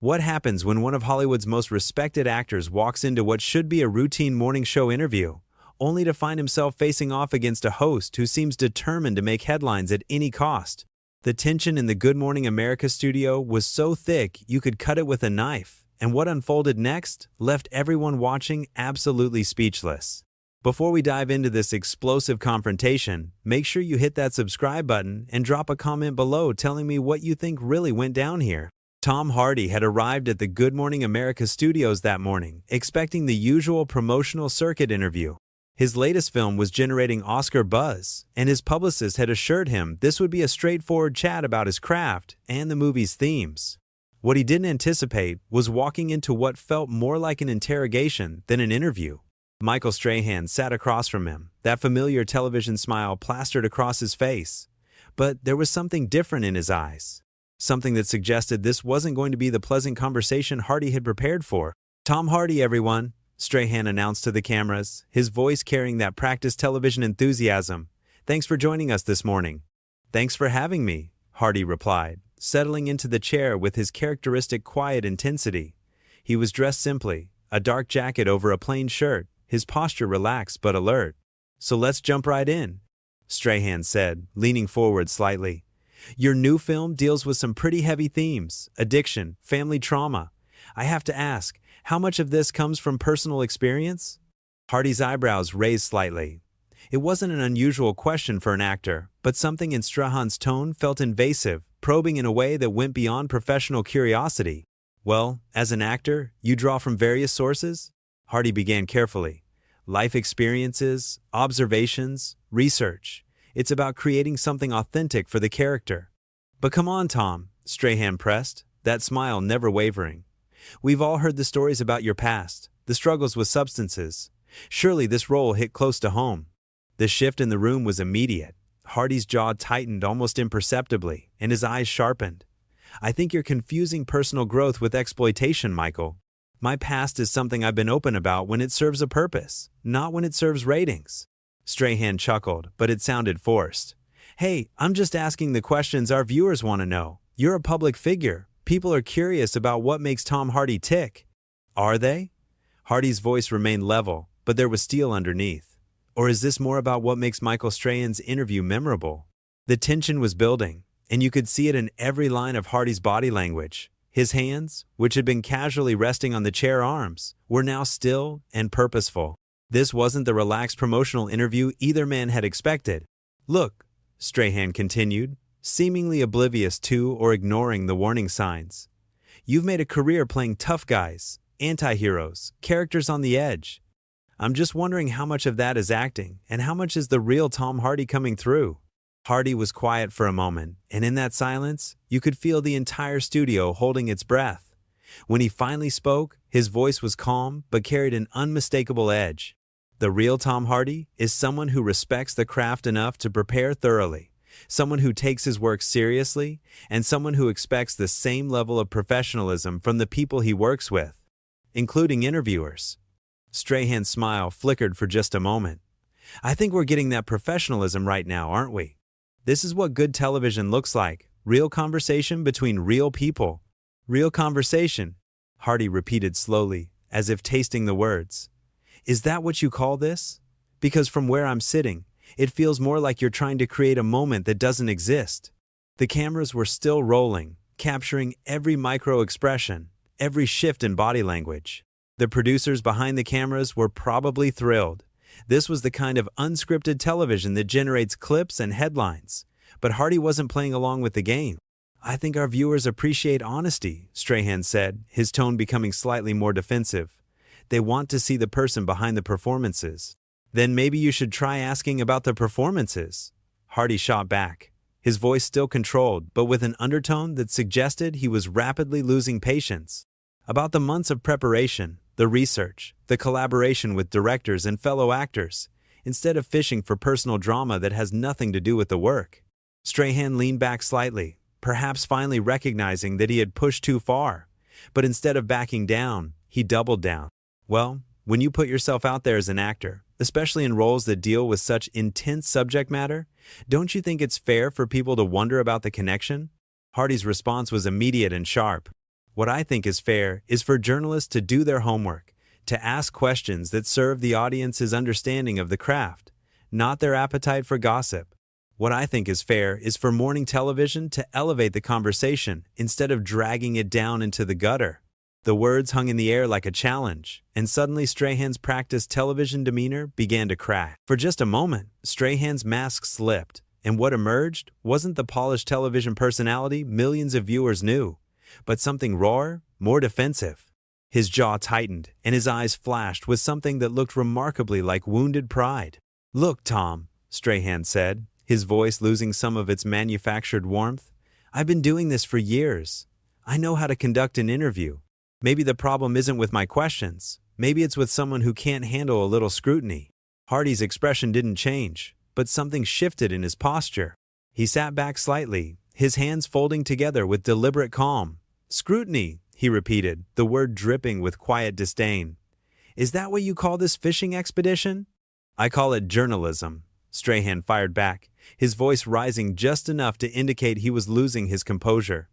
What happens when one of Hollywood's most respected actors walks into what should be a routine morning show interview, only to find himself facing off against a host who seems determined to make headlines at any cost? The tension in the Good Morning America studio was so thick you could cut it with a knife, and what unfolded next left everyone watching absolutely speechless. Before we dive into this explosive confrontation, make sure you hit that subscribe button and drop a comment below telling me what you think really went down here. Tom Hardy had arrived at the Good Morning America studios that morning, expecting the usual promotional circuit interview. His latest film was generating Oscar buzz, and his publicist had assured him this would be a straightforward chat about his craft and the movie's themes. What he didn't anticipate was walking into what felt more like an interrogation than an interview. Michael Strahan sat across from him, that familiar television smile plastered across his face. But there was something different in his eyes. Something that suggested this wasn't going to be the pleasant conversation Hardy had prepared for. "Tom Hardy, everyone," Strahan announced to the cameras, his voice carrying that practiced television enthusiasm. "Thanks for joining us this morning." "Thanks for having me," Hardy replied, settling into the chair with his characteristic quiet intensity. He was dressed simply, a dark jacket over a plain shirt, his posture relaxed but alert. "So let's jump right in," Strahan said, leaning forward slightly. "Your new film deals with some pretty heavy themes: addiction, family trauma. I have to ask, how much of this comes from personal experience?" Hardy's eyebrows raised slightly. It wasn't an unusual question for an actor, but something in Strahan's tone felt invasive, probing in a way that went beyond professional curiosity. "Well, as an actor, you draw from various sources?" Hardy began carefully. "Life experiences, observations, research. It's about creating something authentic for the character." "But come on, Tom," Strahan pressed, that smile never wavering. "We've all heard the stories about your past, the struggles with substances. Surely this role hit close to home." The shift in the room was immediate. Hardy's jaw tightened almost imperceptibly, and his eyes sharpened. "I think you're confusing personal growth with exploitation, Michael. My past is something I've been open about when it serves a purpose, not when it serves ratings." Strahan chuckled, but it sounded forced. "Hey, I'm just asking the questions our viewers want to know. You're a public figure. People are curious about what makes Tom Hardy tick." "Are they?" Hardy's voice remained level, but there was steel underneath. "Or is this more about what makes Michael Strahan's interview memorable?" The tension was building, and you could see it in every line of Hardy's body language. His hands, which had been casually resting on the chair arms, were now still and purposeful. This wasn't the relaxed promotional interview either man had expected. "Look," Strahan continued, seemingly oblivious to or ignoring the warning signs. "You've made a career playing tough guys, anti-heroes, characters on the edge. I'm just wondering how much of that is acting and how much is the real Tom Hardy coming through." Hardy was quiet for a moment, and in that silence, you could feel the entire studio holding its breath. When he finally spoke, his voice was calm but carried an unmistakable edge. "The real Tom Hardy is someone who respects the craft enough to prepare thoroughly, someone who takes his work seriously, and someone who expects the same level of professionalism from the people he works with, including interviewers." Strahan's smile flickered for just a moment. "I think we're getting that professionalism right now, aren't we? This is what good television looks like, real conversation between real people." "Real conversation," Hardy repeated slowly, as if tasting the words. "Is that what you call this? Because from where I'm sitting, it feels more like you're trying to create a moment that doesn't exist." The cameras were still rolling, capturing every micro-expression, every shift in body language. The producers behind the cameras were probably thrilled. This was the kind of unscripted television that generates clips and headlines. But Hardy wasn't playing along with the game. "I think our viewers appreciate honesty," Strahan said, his tone becoming slightly more defensive. "They want to see the person behind the performances." "Then maybe you should try asking about the performances," Hardy shot back, his voice still controlled but with an undertone that suggested he was rapidly losing patience. "About the months of preparation, the research, the collaboration with directors and fellow actors, instead of fishing for personal drama that has nothing to do with the work." Strahan leaned back slightly, perhaps finally recognizing that he had pushed too far. But instead of backing down, he doubled down. "Well, when you put yourself out there as an actor, especially in roles that deal with such intense subject matter, don't you think it's fair for people to wonder about the connection?" Hardy's response was immediate and sharp. What I think is fair is for journalists to do their homework, to ask questions that serve the audience's understanding of the craft, not their appetite for gossip. What I think is fair is for morning television to elevate the conversation instead of dragging it down into the gutter. The words hung in the air like a challenge, and suddenly Strahan's practiced television demeanor began to crack. For just a moment, Strahan's mask slipped, and what emerged wasn't the polished television personality millions of viewers knew, but something rawer, more defensive. His jaw tightened, and his eyes flashed with something that looked remarkably like wounded pride. "Look, Tom," Strahan said, his voice losing some of its manufactured warmth. "I've been doing this for years. I know how to conduct an interview. Maybe the problem isn't with my questions. Maybe it's with someone who can't handle a little scrutiny." Hardy's expression didn't change, but something shifted in his posture. He sat back slightly, his hands folding together with deliberate calm. "Scrutiny," he repeated, the word dripping with quiet disdain. "Is that what you call this fishing expedition?" "I call it journalism," Strahan fired back, his voice rising just enough to indicate he was losing his composure.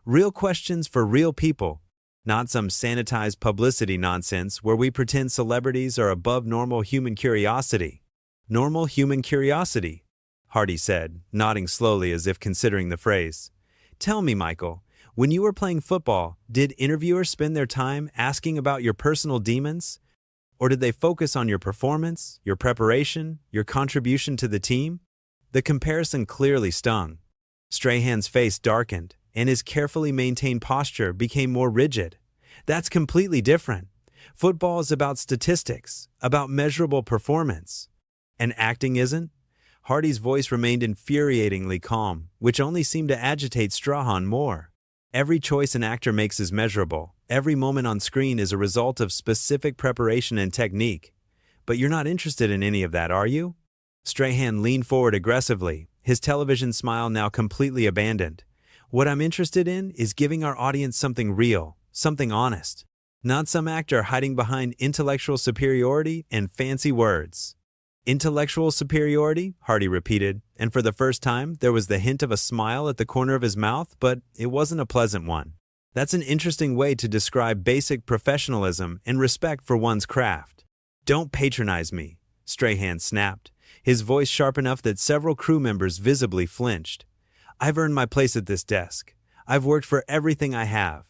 "Real questions for real people. Not some sanitized publicity nonsense where we pretend celebrities are above normal human curiosity." "Normal human curiosity," Hardy said, nodding slowly as if considering the phrase. "Tell me, Michael, when you were playing football, did interviewers spend their time asking about your personal demons? Or did they focus on your performance, your preparation, your contribution to the team?" The comparison clearly stung. Strahan's face darkened, and his carefully maintained posture became more rigid. "That's completely different. Football is about statistics, about measurable performance. And acting isn't?" Hardy's voice remained infuriatingly calm, which only seemed to agitate Strahan more. "Every choice an actor makes is measurable. Every moment on screen is a result of specific preparation and technique. But you're not interested in any of that, are you?" Strahan leaned forward aggressively, his television smile now completely abandoned. "What I'm interested in is giving our audience something real, something honest. Not some actor hiding behind intellectual superiority and fancy words." "Intellectual superiority?" Hardy repeated, and for the first time there was the hint of a smile at the corner of his mouth, but it wasn't a pleasant one. "That's an interesting way to describe basic professionalism and respect for one's craft." "Don't patronize me," Strahan snapped, his voice sharp enough that several crew members visibly flinched. "I've earned my place at this desk. I've worked for everything I have."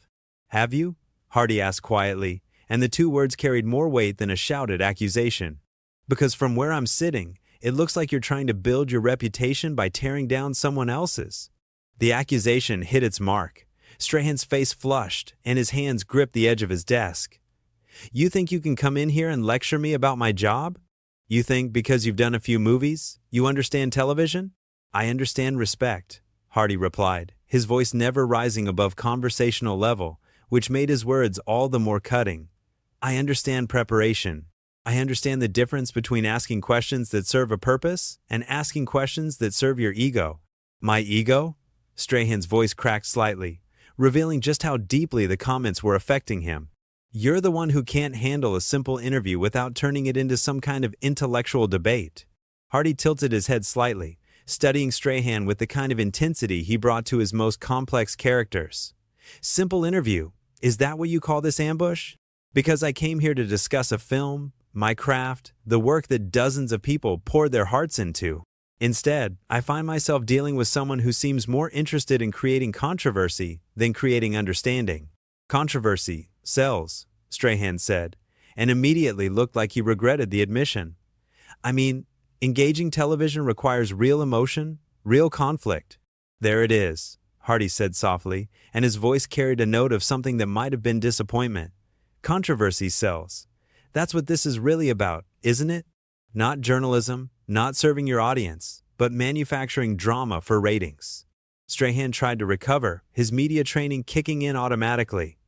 "Have you?" Hardy asked quietly, and the two words carried more weight than a shouted accusation. "Because from where I'm sitting, it looks like you're trying to build your reputation by tearing down someone else's." The accusation hit its mark. Strahan's face flushed, and his hands gripped the edge of his desk. "You think you can come in here and lecture me about my job? You think because you've done a few movies, you understand television?" "I understand respect," Hardy replied, his voice never rising above conversational level, which made his words all the more cutting. "I understand preparation. I understand the difference between asking questions that serve a purpose and asking questions that serve your ego." "My ego?" Strahan's voice cracked slightly, revealing just how deeply the comments were affecting him. "You're the one who can't handle a simple interview without turning it into some kind of intellectual debate." Hardy tilted his head slightly, studying Strahan with the kind of intensity he brought to his most complex characters. "Simple interview. Is that what you call this ambush? Because I came here to discuss a film, my craft, the work that dozens of people poured their hearts into. Instead, I find myself dealing with someone who seems more interested in creating controversy than creating understanding." "Controversy sells," Strahan said, and immediately looked like he regretted the admission. "I mean, engaging television requires real emotion, real conflict." "There it is," Hardy said softly, and his voice carried a note of something that might have been disappointment. "Controversy sells. That's what this is really about, isn't it? Not journalism, not serving your audience, but manufacturing drama for ratings." Strahan tried to recover, his media training kicking in automatically.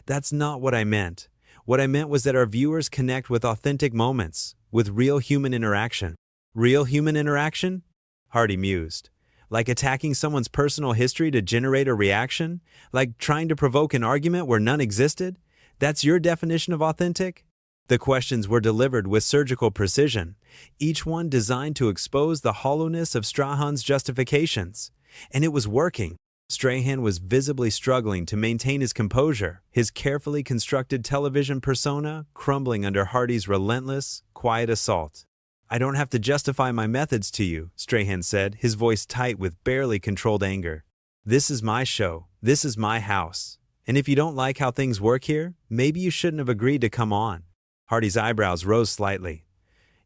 "That's not what I meant. What I meant was that our viewers connect with authentic moments, with real human interaction." "Real human interaction?" Hardy mused. "Like attacking someone's personal history to generate a reaction? Like trying to provoke an argument where none existed? That's your definition of authentic?" The questions were delivered with surgical precision, each one designed to expose the hollowness of Strahan's justifications. And it was working. Strahan was visibly struggling to maintain his composure, his carefully constructed television persona crumbling under Hardy's relentless, quiet assault. "I don't have to justify my methods to you," Strahan said, his voice tight with barely controlled anger. "This is my show. This is my house. And if you don't like how things work here, maybe you shouldn't have agreed to come on." Hardy's eyebrows rose slightly.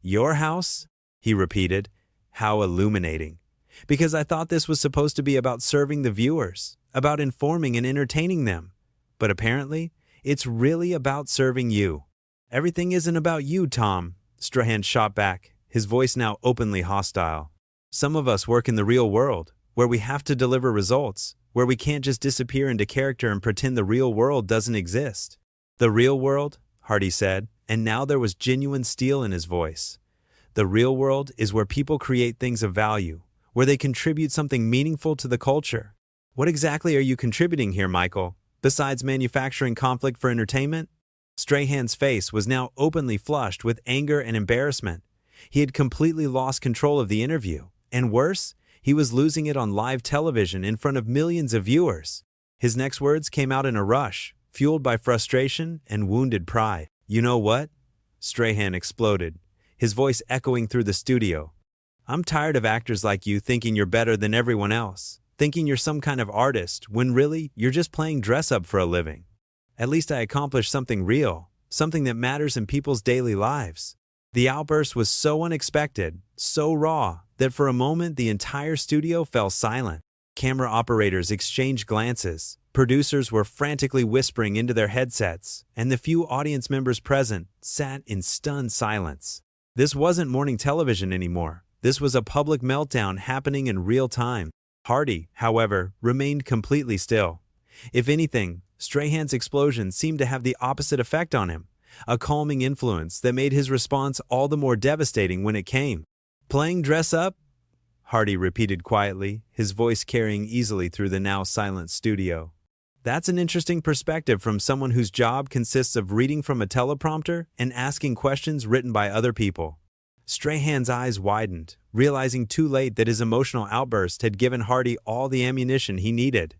"Your house?" he repeated. How illuminating. "Because I thought this was supposed to be about serving the viewers, about informing and entertaining them. But apparently, it's really about serving you." "Everything isn't about you, Tom," Strahan shot back, his voice now openly hostile. "Some of us work in the real world, where we have to deliver results, where we can't just disappear into character and pretend the real world doesn't exist." "The real world?" Hardy said, and now there was genuine steel in his voice. "The real world is where people create things of value, where they contribute something meaningful to the culture." "What exactly are you contributing here, Michael, besides manufacturing conflict for entertainment?" Strahan's face was now openly flushed with anger and embarrassment. He had completely lost control of the interview, and worse, he was losing it on live television in front of millions of viewers. His next words came out in a rush, fueled by frustration and wounded pride. "You know what?" Strahan exploded, his voice echoing through the studio. "I'm tired of actors like you thinking you're better than everyone else, thinking you're some kind of artist when really you're just playing dress-up for a living. At least I accomplished something real, something that matters in people's daily lives." The outburst was so unexpected, so raw, that for a moment the entire studio fell silent. Camera operators exchanged glances, producers were frantically whispering into their headsets, and the few audience members present sat in stunned silence. This wasn't morning television anymore. This was a public meltdown happening in real time. Hardy, however, remained completely still. If anything, Strahan's explosion seemed to have the opposite effect on him, a calming influence that made his response all the more devastating when it came. "Playing dress-up?" Hardy repeated quietly, his voice carrying easily through the now silent studio. "That's an interesting perspective from someone whose job consists of reading from a teleprompter and asking questions written by other people." Strahan's eyes widened, realizing too late that his emotional outburst had given Hardy all the ammunition he needed.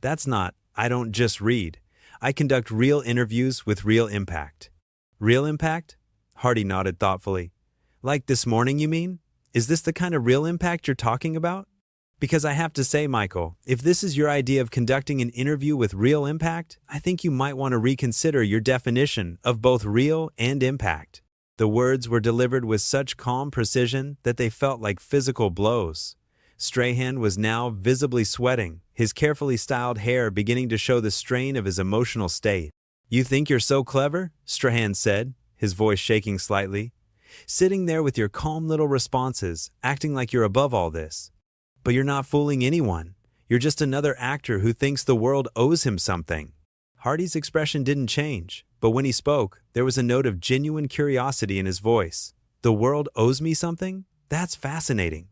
"That's not, I don't just read. I conduct real interviews with real impact." "Real impact?" Hardy nodded thoughtfully. "Like this morning, you mean? Is this the kind of real impact you're talking about? Because I have to say, Michael, if this is your idea of conducting an interview with real impact, I think you might want to reconsider your definition of both real and impact." The words were delivered with such calm precision that they felt like physical blows. Strahan was now visibly sweating, his carefully styled hair beginning to show the strain of his emotional state. "You think you're so clever?" Strahan said, his voice shaking slightly. "Sitting there with your calm little responses, acting like you're above all this. But you're not fooling anyone. You're just another actor who thinks the world owes him something." Hardy's expression didn't change, but when he spoke, there was a note of genuine curiosity in his voice. "The world owes me something? That's fascinating.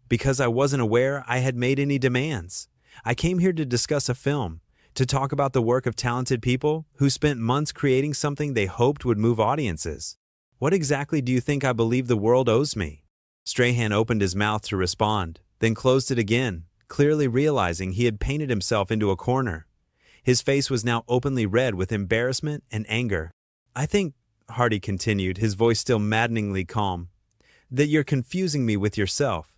Because I wasn't aware I had made any demands. I came here to discuss a film, to talk about the work of talented people who spent months creating something they hoped would move audiences. What exactly do you think I believe the world owes me?" Strahan opened his mouth to respond, then closed it again, clearly realizing he had painted himself into a corner. His face was now openly red with embarrassment and anger. "I think," Hardy continued, his voice still maddeningly calm, "that you're confusing me with yourself.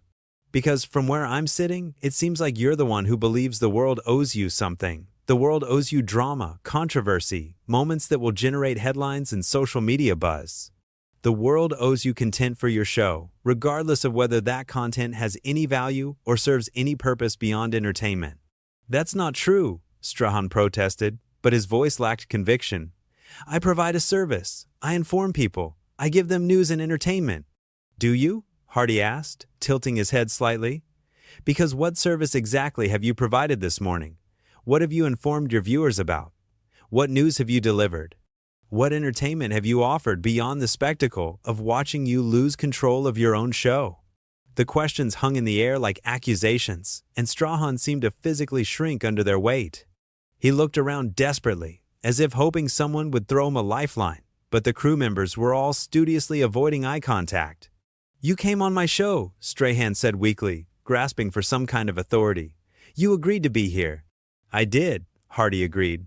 Because from where I'm sitting, it seems like you're the one who believes the world owes you something. The world owes you drama, controversy, moments that will generate headlines and social media buzz. The world owes you content for your show, regardless of whether that content has any value or serves any purpose beyond entertainment." "That's not true," Strahan protested, but his voice lacked conviction. "I provide a service. I inform people. I give them news and entertainment." "Do you?" Hardy asked, tilting his head slightly. "Because what service exactly have you provided this morning? What have you informed your viewers about? What news have you delivered? What entertainment have you offered beyond the spectacle of watching you lose control of your own show?" The questions hung in the air like accusations, and Strahan seemed to physically shrink under their weight. He looked around desperately, as if hoping someone would throw him a lifeline, but the crew members were all studiously avoiding eye contact. "You came on my show," Strahan said weakly, grasping for some kind of authority. You agreed to be here. I did, Hardy agreed.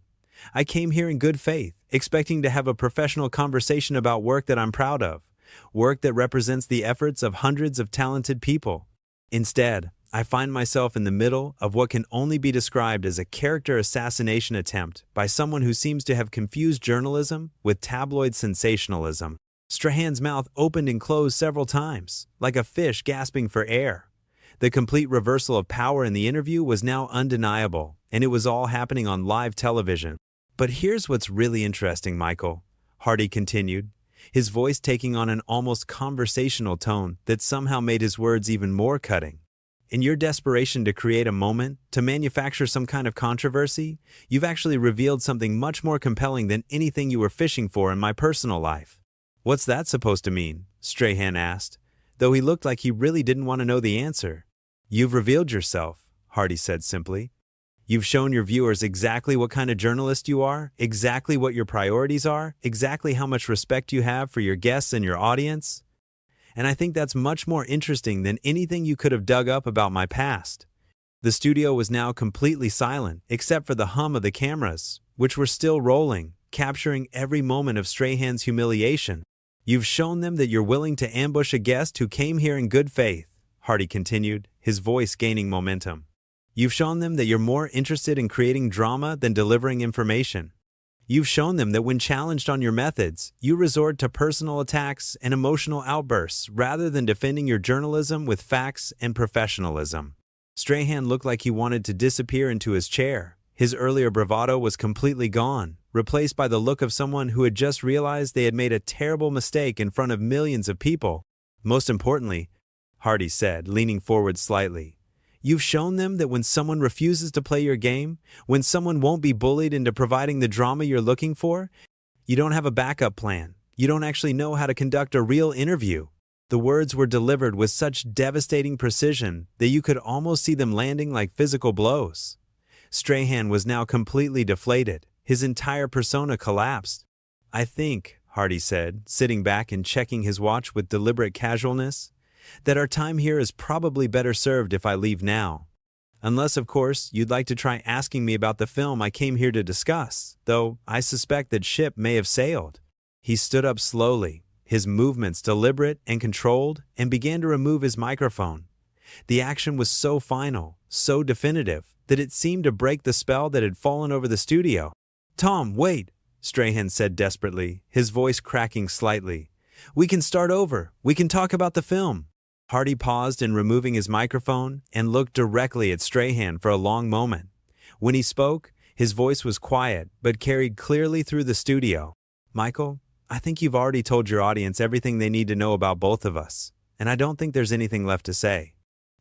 I came here in good faith, expecting to have a professional conversation about work that I'm proud of, work that represents the efforts of hundreds of talented people. Instead, I find myself in the middle of what can only be described as a character assassination attempt by someone who seems to have confused journalism with tabloid sensationalism. Strahan's mouth opened and closed several times, like a fish gasping for air. The complete reversal of power in the interview was now undeniable, and it was all happening on live television. But here's what's really interesting, Michael, Hardy continued, his voice taking on an almost conversational tone that somehow made his words even more cutting. In your desperation to create a moment, to manufacture some kind of controversy, you've actually revealed something much more compelling than anything you were fishing for in my personal life. What's that supposed to mean? Strahan asked, though he looked like he really didn't want to know the answer. You've revealed yourself, Hardy said simply. You've shown your viewers exactly what kind of journalist you are, exactly what your priorities are, exactly how much respect you have for your guests and your audience. And I think that's much more interesting than anything you could have dug up about my past. The studio was now completely silent, except for the hum of the cameras, which were still rolling, capturing every moment of Strahan's humiliation. You've shown them that you're willing to ambush a guest who came here in good faith, Hardy continued, his voice gaining momentum. You've shown them that you're more interested in creating drama than delivering information. You've shown them that when challenged on your methods, you resort to personal attacks and emotional outbursts rather than defending your journalism with facts and professionalism. Strahan looked like he wanted to disappear into his chair. His earlier bravado was completely gone, replaced by the look of someone who had just realized they had made a terrible mistake in front of millions of people. Most importantly, Hardy said, leaning forward slightly, you've shown them that when someone refuses to play your game, when someone won't be bullied into providing the drama you're looking for, you don't have a backup plan. You don't actually know how to conduct a real interview. The words were delivered with such devastating precision that you could almost see them landing like physical blows. Strahan was now completely deflated. His entire persona collapsed. I think, Hardy said, sitting back and checking his watch with deliberate casualness, that our time here is probably better served if I leave now. Unless, of course, you'd like to try asking me about the film I came here to discuss, though I suspect that ship may have sailed. He stood up slowly, his movements deliberate and controlled, and began to remove his microphone. The action was so final, so definitive, that it seemed to break the spell that had fallen over the studio. Tom, wait, Strahan said desperately, his voice cracking slightly. We can start over. We can talk about the film. Hardy paused in removing his microphone and looked directly at Strahan for a long moment. When he spoke, his voice was quiet but carried clearly through the studio. Michael, I think you've already told your audience everything they need to know about both of us, and I don't think there's anything left to say.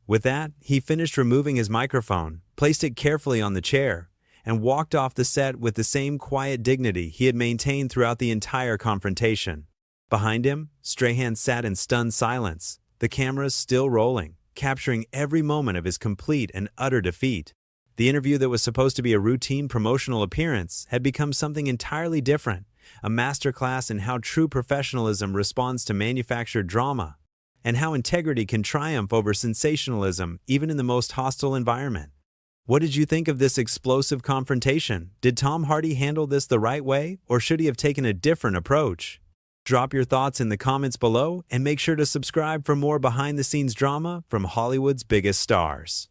With that, he finished removing his microphone, placed it carefully on the chair, and walked off the set with the same quiet dignity he had maintained throughout the entire confrontation. Behind him, Strahan sat in stunned silence, the cameras still rolling, capturing every moment of his complete and utter defeat. The interview that was supposed to be a routine promotional appearance had become something entirely different, a masterclass in how true professionalism responds to manufactured drama, and how integrity can triumph over sensationalism even in the most hostile environment. What did you think of this explosive confrontation? Did Tom Hardy handle this the right way, or should he have taken a different approach? Drop your thoughts in the comments below and make sure to subscribe for more behind-the-scenes drama from Hollywood's biggest stars.